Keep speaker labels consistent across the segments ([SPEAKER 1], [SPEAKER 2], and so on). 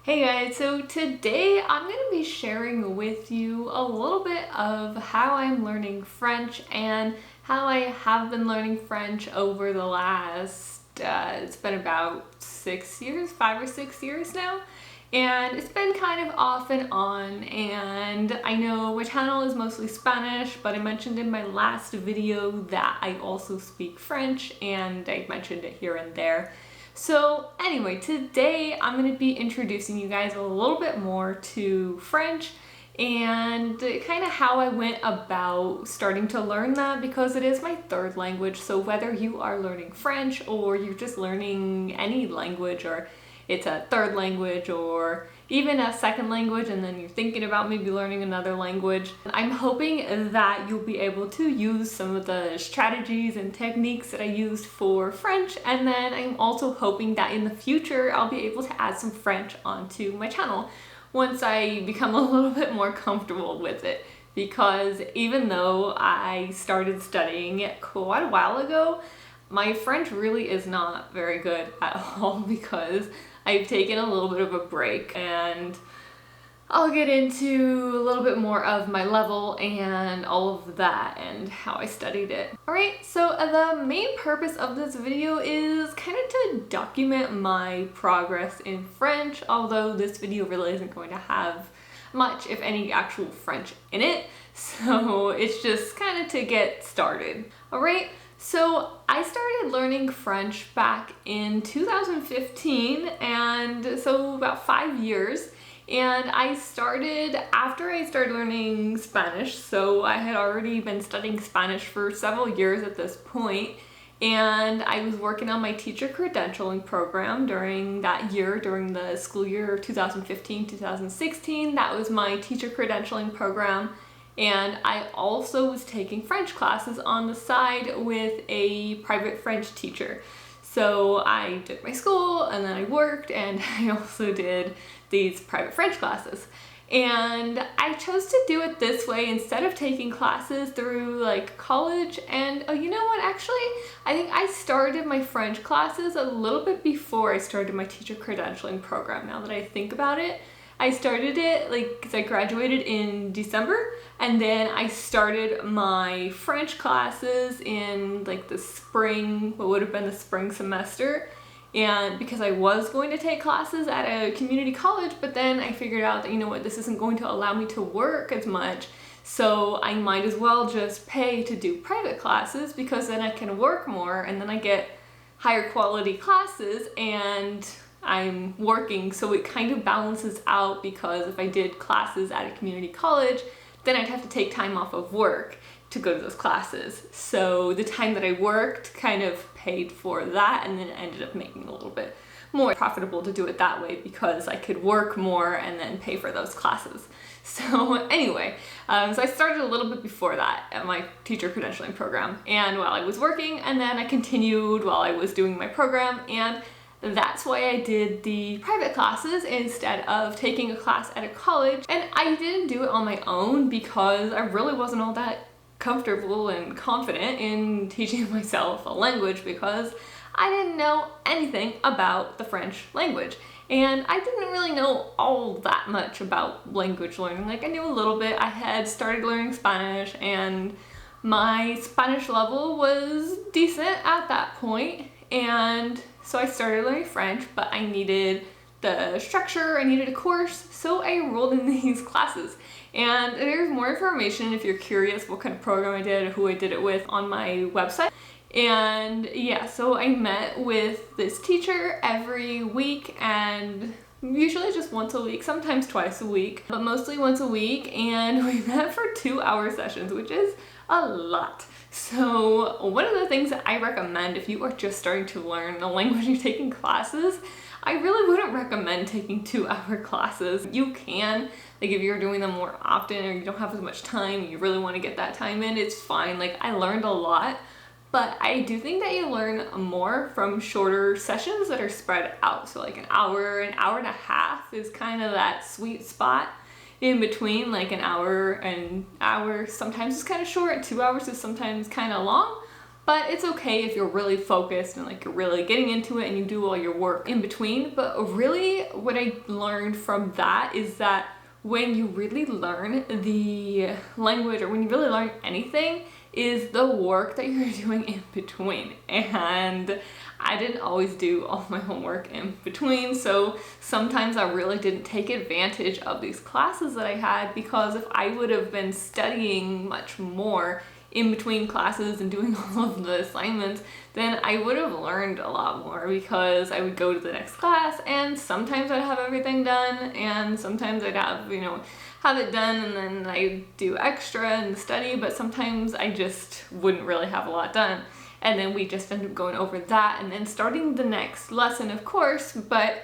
[SPEAKER 1] Hey guys, so today I'm going to be sharing with you a little bit of how I'm learning French and how I have been learning French over the last, it's been about 6 years, 5 or 6 years now. And it's been kind of off and on, and I know my channel is mostly Spanish, but I mentioned in my last video that I also speak French, and I mentioned it here and there. So anyway, today I'm going to be introducing you guys a little bit more to French and kind of how I went about starting to learn that, because it is my third language. So whether you are learning French or you're just learning any language, or it's a third language or even a second language and then you're thinking about maybe learning another language, I'm hoping that you'll be able to use some of the strategies and techniques that I used for French, and then I'm also hoping that in the future I'll be able to add some French onto my channel once I become a little bit more comfortable with it. Because even though I started studying it quite a while ago, my French really is not very good at all, because I've taken a little bit of a break, and I'll get into a little bit more of my level and all of that and how I studied it. Alright, so the main purpose of this video is kind of to document my progress in French, although this video really isn't going to have much, if any, actual French in it. So it's just kind of to get started. Alright, so I started learning French back in 2015, and so about 5 years. And I started after I started learning Spanish, so I had already been studying Spanish for several years at this point, and I was working on my teacher credentialing program during that year, during the school year 2015-2016. That was my teacher credentialing program. And I also was taking French classes on the side with a private French teacher. So I did my school, and then I worked, and I also did these private French classes. And I chose to do it this way instead of taking classes through like college. And oh, you know what, actually I think I started my French classes a little bit before I started my teacher credentialing program, now that I think about it. I started it because I graduated in December, and then I started my French classes in like the spring, what would have been the spring semester. And because I was going to take classes at a community college, but then I figured out that, you know what, this isn't going to allow me to work as much, so I might as well just pay to do private classes, because then I can work more and then I get higher quality classes and I'm working, so it kind of balances out. Because if I did classes at a community college, then I'd have to take time off of work to go to those classes. So the time that I worked kind of paid for that, and then it ended up making it a little bit more profitable to do it that way, because I could work more and then pay for those classes. So anyway, so I started a little bit before that at my teacher credentialing program, and while I was working, and then I continued while I was doing my program, and that's why I did the private classes instead of taking a class at a college. And I didn't do it on my own because I really wasn't all that comfortable and confident in teaching myself a language, because I didn't know anything about the French language. And I didn't really know all that much about language learning. Like, I knew a little bit. I had started learning Spanish, and my Spanish level was decent at that point. And so I started learning French, but I needed the structure, I needed a course, so I enrolled in these classes. And there's more information if you're curious what kind of program I did or who I did it with on my website. And yeah, so I met with this teacher every week, and usually just once a week, sometimes twice a week, but mostly once a week. And we met for 2-hour sessions, which is a lot. So one of the things that I recommend if you are just starting to learn a language and taking classes, I really wouldn't recommend taking 2-hour classes. You can, like if you're doing them more often or you don't have as much time, you really want to get that time in, it's fine. Like, I learned a lot, but I do think that you learn more from shorter sessions that are spread out. So like an hour and a half is kind of that sweet spot in between. Like an hour and hour sometimes is kind of short, 2 hours is sometimes kind of long. But it's okay if you're really focused and like you're really getting into it and you do all your work in between. But really what I learned from that is that when you really learn the language, or when you really learn anything, is the work that you're doing in between. And I didn't always do all my homework in between, so sometimes I really didn't take advantage of these classes that I had, because if I would have been studying much more in between classes and doing all of the assignments, then I would have learned a lot more, because I would go to the next class and sometimes I'd have everything done and sometimes I'd have, have it done and then I do extra in the study, but sometimes I just wouldn't really have a lot done. And then we just ended up going over that and then starting the next lesson, of course, but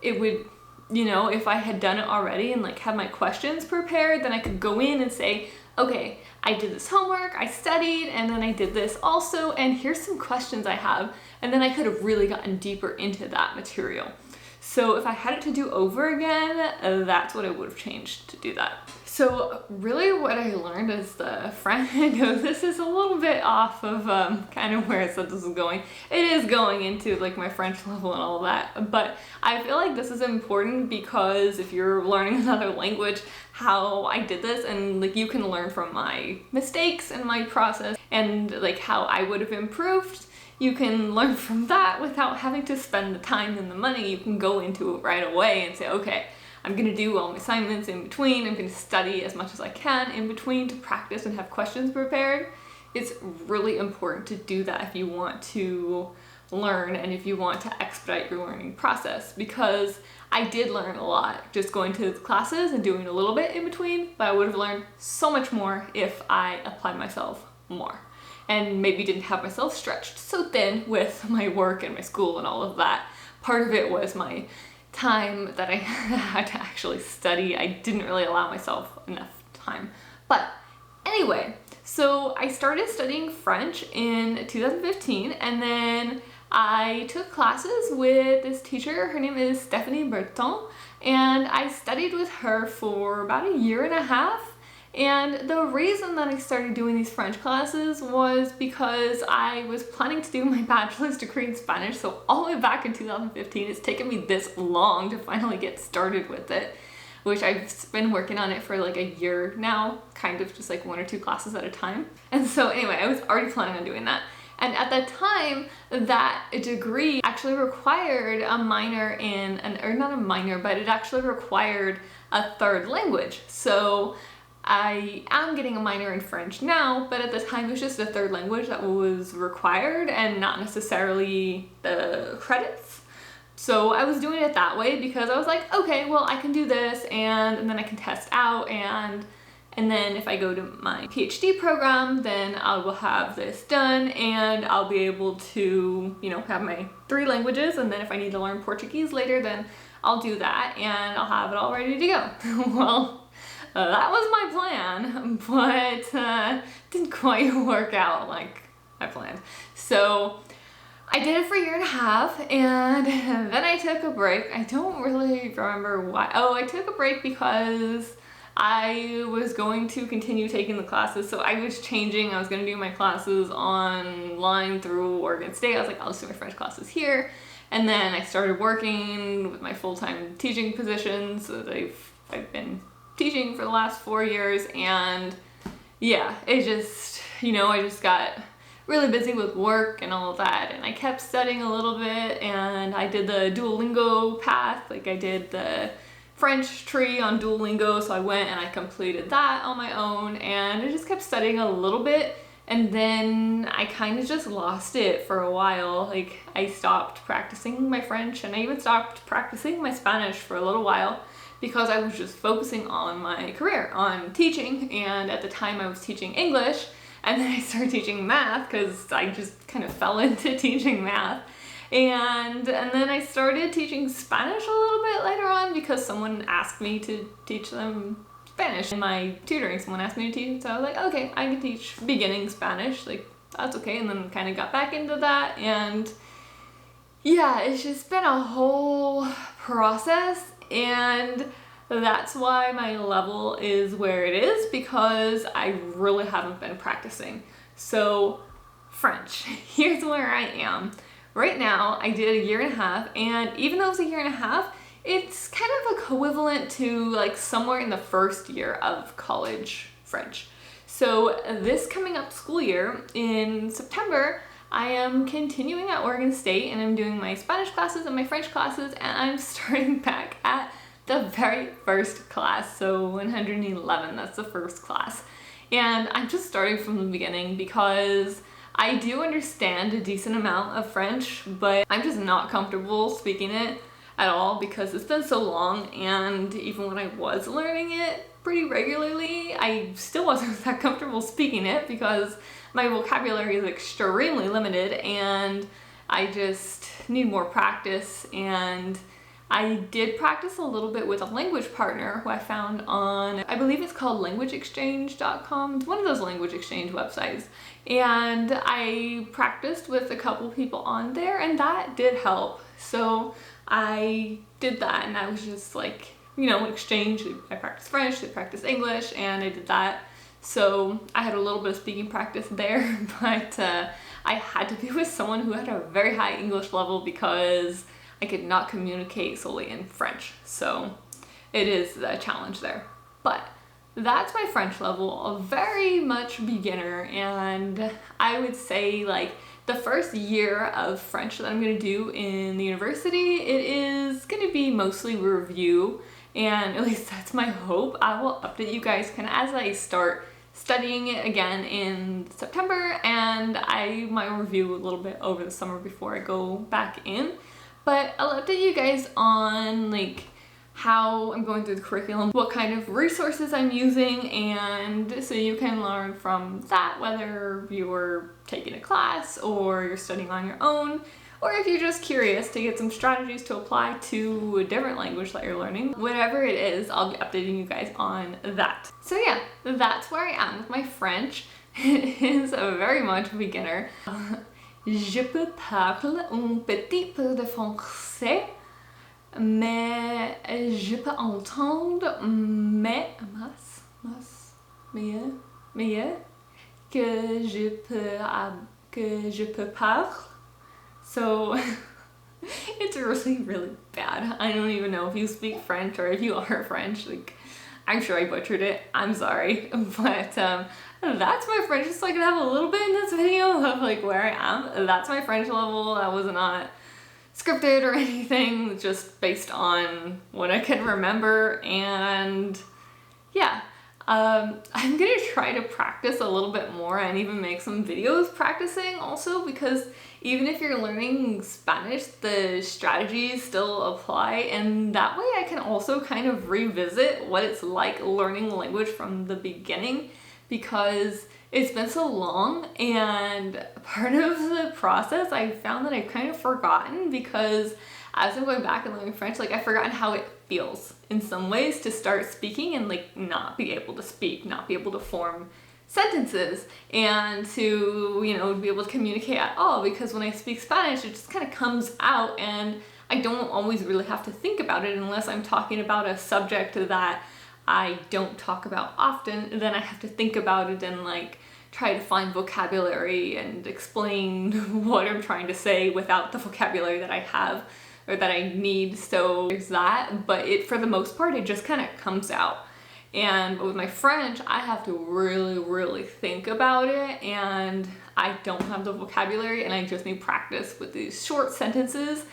[SPEAKER 1] it would, if I had done it already and like had my questions prepared, then I could go in and say, okay, I did this homework, I studied, and then I did this also, and here's some questions I have, and then I could have really gotten deeper into that material. So if I had it to do over again, that's what I would have changed to do that. So really what I learned is the French, I know this is a little bit off of kind of where I said this is going. It is going into like my French level and all of that, but I feel like this is important because if you're learning another language, how I did this, and like you can learn from my mistakes and my process and like how I would have improved. You can learn from that without having to spend the time and the money. You can go into it right away and say, okay, I'm gonna do all my assignments in between. I'm gonna study as much as I can in between to practice and have questions prepared. It's really important to do that if you want to learn and if you want to expedite your learning process, because I did learn a lot just going to the classes and doing a little bit in between, but I would have learned so much more if I applied myself more and maybe didn't have myself stretched so thin with my work and my school and all of that. Part of it was my time that I had to actually study. I didn't really allow myself enough time. But anyway, so I started studying French in 2015, and then I took classes with this teacher. Her name is Stephanie Berton, and I studied with her for about a year and a half. And the reason that I started doing these French classes was because I was planning to do my bachelor's degree in Spanish, so all the way back in 2015. It's taken me this long to finally get started with it, which I've been working on it for like a year now, kind of just like 1 or 2 classes at a time. And so anyway, I was already planning on doing that. And at the time, that degree actually required a minor in, or not a minor, but it actually required a third language. So I am getting a minor in French now, but at the time it was just a third language that was required and not necessarily the credits. So I was doing it that way because I was like, okay, well I can do this and then I can test out, and then if I go to my PhD program, then I will have this done and I'll be able to, have my 3 languages, and then if I need to learn Portuguese later, then I'll do that and I'll have it all ready to go. Well, that was my plan, but didn't quite work out like I planned. So I did it for a year and a half, and then I took a break. I don't really remember why. Oh, I took a break because I was going to continue taking the classes. So I was changing. I was going to do my classes online through Oregon State. I was like, I'll just do my French classes here. And then I started working with my full-time teaching positions. So I've been teaching for the last 4 years, and yeah, it just, I just got really busy with work and all of that, and I kept studying a little bit, and I did the Duolingo path, like I did the French tree on Duolingo, so I went and I completed that on my own, and I just kept studying a little bit, and then I kind of just lost it for a while. Like I stopped practicing my French, and I even stopped practicing my Spanish for a little while, because I was just focusing on my career, on teaching, and at the time I was teaching English, and then I started teaching math because I just kind of fell into teaching math, and then I started teaching Spanish a little bit later on because someone asked me to teach them Spanish. In my tutoring, someone asked me to teach, so I was like, okay, I can teach beginning Spanish, like that's okay, and then kind of got back into that, and yeah, it's just been a whole process. And that's why my level is where it is, because I really haven't been practicing. So French. Here's where I am. Right now, I did a 1.5 years, and even though it's a 1.5 years, it's kind of equivalent to like somewhere in the first year of college French. So this coming up school year in September, I am continuing at Oregon State and I'm doing my Spanish classes and my French classes, and I'm starting back at the very first class. So 111, that's the first class. And I'm just starting from the beginning because I do understand a decent amount of French, but I'm just not comfortable speaking it at all because it's been so long, and even when I was learning it pretty regularly, I still wasn't that comfortable speaking it because my vocabulary is extremely limited and I just need more practice. And I did practice a little bit with a language partner who I found on, I believe it's called languageexchange.com. It's one of those language exchange websites. And I practiced with a couple people on there, and that did help. So I did that, and I was just like, you know, exchange. I practiced French, they practiced English, and I did that. So I had a little bit of speaking practice there, but I had to be with someone who had a very high English level because I could not communicate solely in French. So it is a challenge there. But that's my French level, a very much beginner, and I would say like the first year of French that I'm going to do in the university, it is going to be mostly review, and at least that's my hope. I will update you guys kind of as I start studying it again in September, and I might review a little bit over the summer before I go back in. But I'll update you guys on like how I'm going through the curriculum, what kind of resources I'm using, and so you can learn from that, whether you're taking a class or you're studying on your own, or if you're just curious to get some strategies to apply to a different language that you're learning. Whatever it is, I'll be updating you guys on that. So yeah, that's where I am with my French. It is a very much beginner. Je peux parler un petit peu de français, mais je peux entendre mieux que je peux parler. So it's really bad. I don't even know if you speak French or if you are French. Like, I'm sure I butchered it. I'm sorry. But that's my French. Just so I can have a little bit in this video of like where I am. That's my French level. That was not scripted or anything, just based on what I can remember. And yeah, I'm gonna try to practice a little bit more and even make some videos practicing also, because even if you're learning Spanish, the strategies still apply, and that way I can also kind of revisit what it's like learning language from the beginning, because it's been so long, and part of the process I found that I've kind of forgotten, because as I'm going back and learning French, like I've forgotten how it feels in some ways to start speaking and like not be able to speak, not be able to form sentences, and to, you know, be able to communicate at all, because when I speak Spanish, it just kind of comes out and I don't always really have to think about it unless I'm talking about a subject that I don't talk about often. Then I have to think about it and like try to find vocabulary and explain what I'm trying to say without the vocabulary that I have or that I need. So there's that, but for the most part, it just kind of comes out. And with my French, I have to really think about it, and I don't have the vocabulary, and I just need practice with these short sentences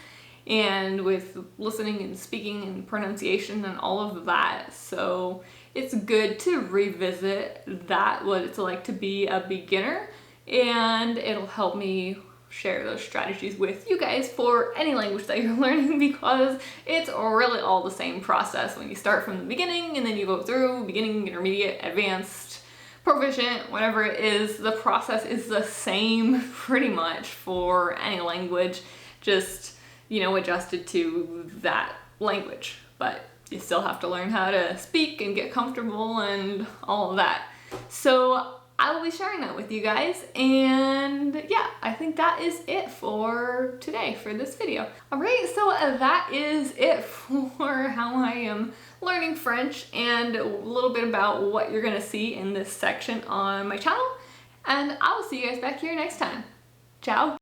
[SPEAKER 1] and with listening and speaking and pronunciation and all of that. So it's good to revisit that, what it's like to be a beginner, and it'll help me share those strategies with you guys for any language that you're learning, because it's really all the same process when you start from the beginning and then you go through beginning, intermediate, advanced, proficient, whatever it is. The process is the same pretty much for any language, just, you know, adjusted to that language. But you still have to learn how to speak and get comfortable and all of that. So I will be sharing that with you guys, and yeah, I think that is it for today, for this video. Alright, so that is it for how I am learning French, and a little bit about what you're gonna see in this section on my channel, and I will see you guys back here next time. Ciao!